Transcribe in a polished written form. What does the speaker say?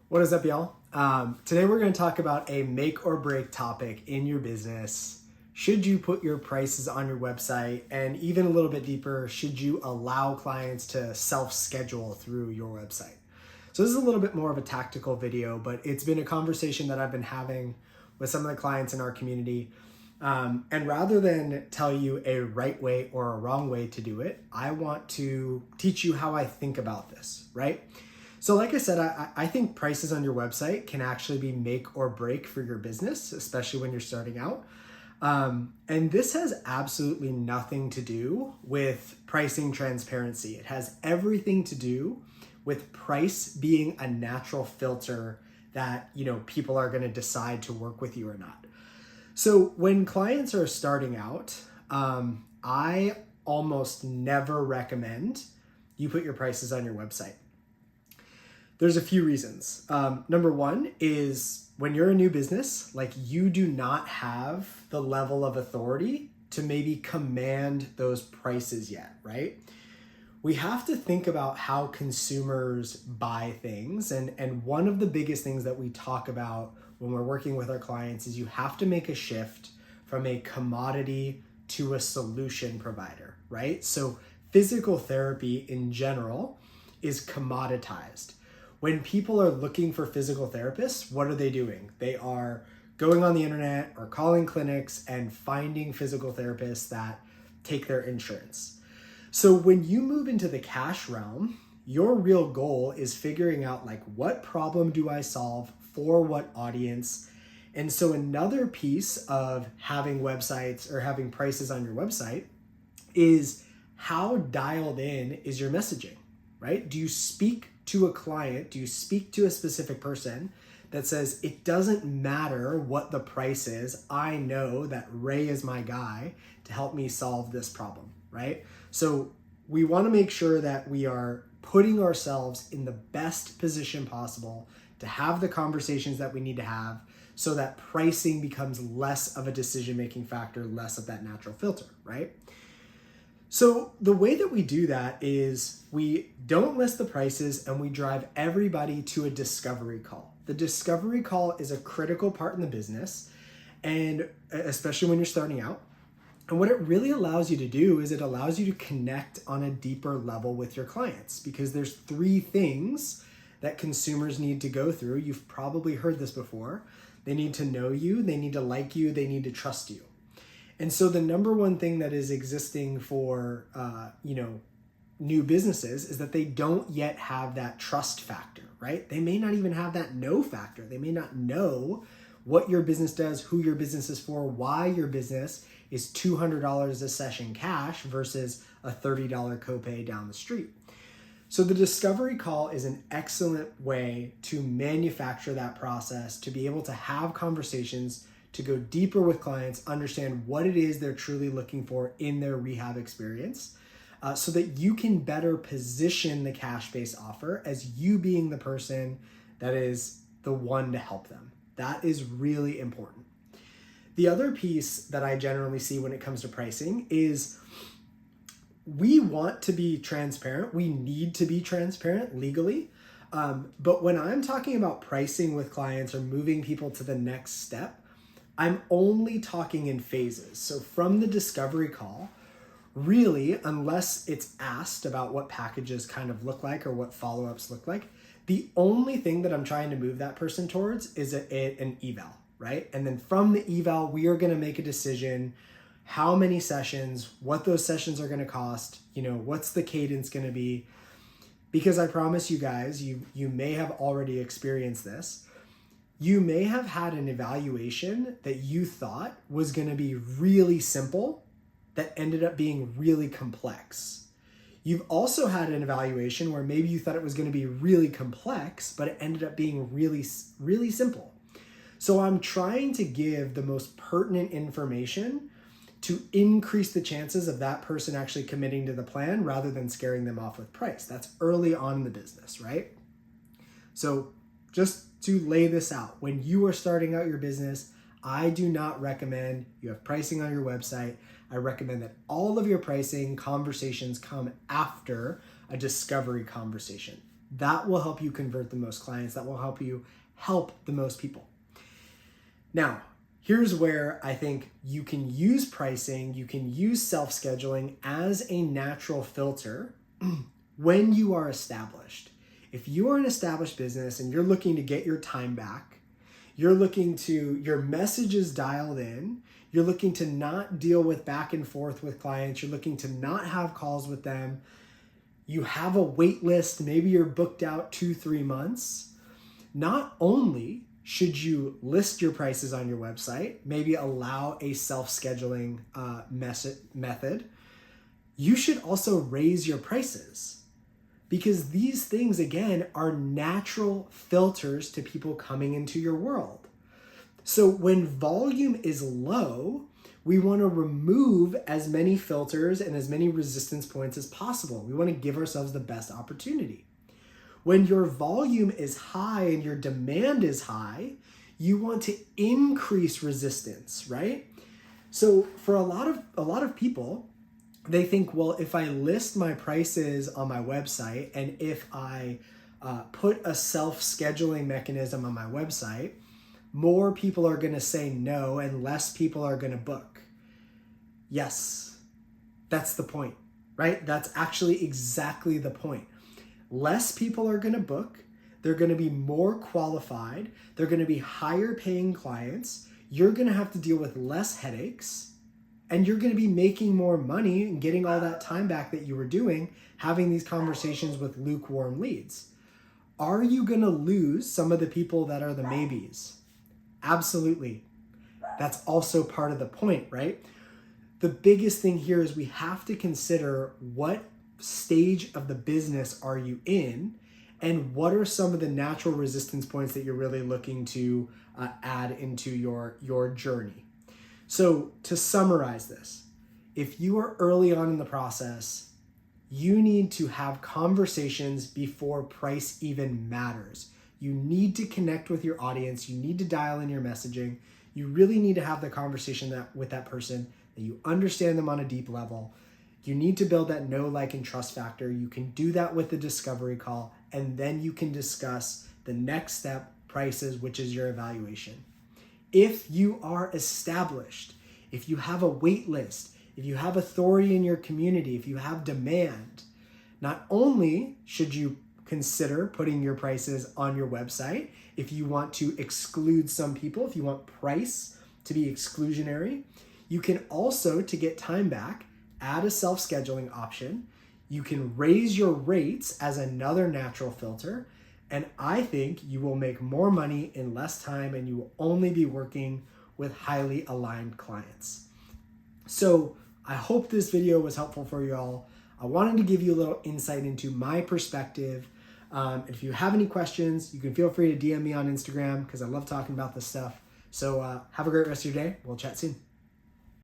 What is up, y'all? Today we're going to talk about a make or break topic in your business. Should you put your prices on your website? And even a little bit deeper, should you allow clients to self-schedule through your website? So this is a little bit more of a tactical video, but it's been a conversation that I've been having with some of the clients in our community. And rather than tell you a right way or a wrong way to do it, I want to teach you how I think about this, right? So like I said, I think prices on your website can actually be make or break for your business, especially when you're starting out. And this has absolutely nothing to do with pricing transparency. It has everything to do with price being a natural filter that, people are going to decide to work with you or not. So when clients are starting out, I almost never recommend you put your prices on your website. There's a few reasons. Number one is when you're a new business, you do not have the level of authority to maybe command those prices yet, right? We have to think about how consumers buy things. And one of the biggest things that we talk about when we're working with our clients is you have to make a shift from a commodity to a solution provider, right? So physical therapy in general is commoditized. When people are looking for physical therapists, what are they doing? They are going on the internet or calling clinics and finding physical therapists that take their insurance. So when you move into the cash realm, your real goal is figuring out what problem do I solve for what audience? And so another piece of having websites or having prices on your website is how dialed in is your messaging, right? Do you speak to a client? Do you speak to a specific person that says, it doesn't matter what the price is, I know that Ray is my guy to help me solve this problem, right? So we want to make sure that we are putting ourselves in the best position possible to have the conversations that we need to have so that pricing becomes less of a decision-making factor, less of that natural filter, right? So the way that we do that is we don't list the prices and we drive everybody to a discovery call. The discovery call is a critical part in the business, and especially when you're starting out. And what it really allows you to do is it allows you to connect on a deeper level with your clients, because there's three things that consumers need to go through. You've probably heard this before. They need to know you, they need to like you, they need to trust you. And so the number one thing that is existing for, new businesses is that they don't yet have that trust factor, right? They may not even have that know factor. They may not know what your business does, who your business is for, why your business is $200 a session cash versus a $30 copay down the street. So the discovery call is an excellent way to manufacture that process, to be able to have conversations, to go deeper with clients, understand what it is they're truly looking for in their rehab experience, so that you can better position the cash-based offer as you being the person that is the one to help them. That is really important. The other piece that I generally see when it comes to pricing is we want to be transparent. We need to be transparent legally. But when I'm talking about pricing with clients or moving people to the next step, I'm only talking in phases. So from the discovery call, really, unless it's asked about what packages kind of look like or what follow-ups look like, the only thing that I'm trying to move that person towards is an eval, right? And then from the eval, we are going to make a decision, how many sessions, what those sessions are going to cost, what's the cadence going to be. Because I promise you guys, you may have already experienced this. You may have had an evaluation that you thought was going to be really simple that ended up being really complex. You've also had an evaluation where maybe you thought it was going to be really complex, but it ended up being really, really simple. So I'm trying to give the most pertinent information to increase the chances of that person actually committing to the plan rather than scaring them off with price. That's early on in the business, right? So just to lay this out, when you are starting out your business, I do not recommend you have pricing on your website. I recommend that all of your pricing conversations come after a discovery conversation. That will help you convert the most clients. That will help you help the most people. Now, here's where I think you can use pricing, you can use self-scheduling as a natural filter when you are established. If you are an established business and you're looking to get your time back, your message is dialed in, you're looking to not deal with back and forth with clients, you're looking to not have calls with them, you have a wait list, maybe you're booked out 2-3 months, not only should you list your prices on your website, maybe allow a self-scheduling method, you should also raise your prices, because these things, again, are natural filters to people coming into your world. So when volume is low, we want to remove as many filters and as many resistance points as possible. We want to give ourselves the best opportunity. When your volume is high and your demand is high, you want to increase resistance, right? So for a lot of people, they think, well, if I list my prices on my website and if I put a self-scheduling mechanism on my website, more people are going to say no and less people are going to book. Yes, that's the point, right? That's actually exactly the point. Less people are going to book. They're going to be more qualified. They're going to be higher paying clients. You're going to have to deal with less headaches, and you're going to be making more money and getting all that time back that you were doing, having these conversations with lukewarm leads. Are you going to lose some of the people that are the maybes? Absolutely. That's also part of the point, right? The biggest thing here is we have to consider what stage of the business are you in, and what are some of the natural resistance points that you're really looking to add into your journey. So to summarize this, if you are early on in the process, you need to have conversations before price even matters. You need to connect with your audience. You need to dial in your messaging. You really need to have the conversation with that person, that you understand them on a deep level. You need to build that know, like, and trust factor. You can do that with the discovery call, and then you can discuss the next step, prices, which is your evaluation. If you are established, if you have a wait list, if you have authority in your community, if you have demand, not only should you consider putting your prices on your website, if you want to exclude some people, if you want price to be exclusionary, you can also, to get time back, add a self-scheduling option. You can raise your rates as another natural filter. And I think you will make more money in less time, and you will only be working with highly aligned clients. So I hope this video was helpful for you all. I wanted to give you a little insight into my perspective. If you have any questions, you can feel free to DM me on Instagram, because I love talking about this stuff. So have a great rest of your day. We'll chat soon.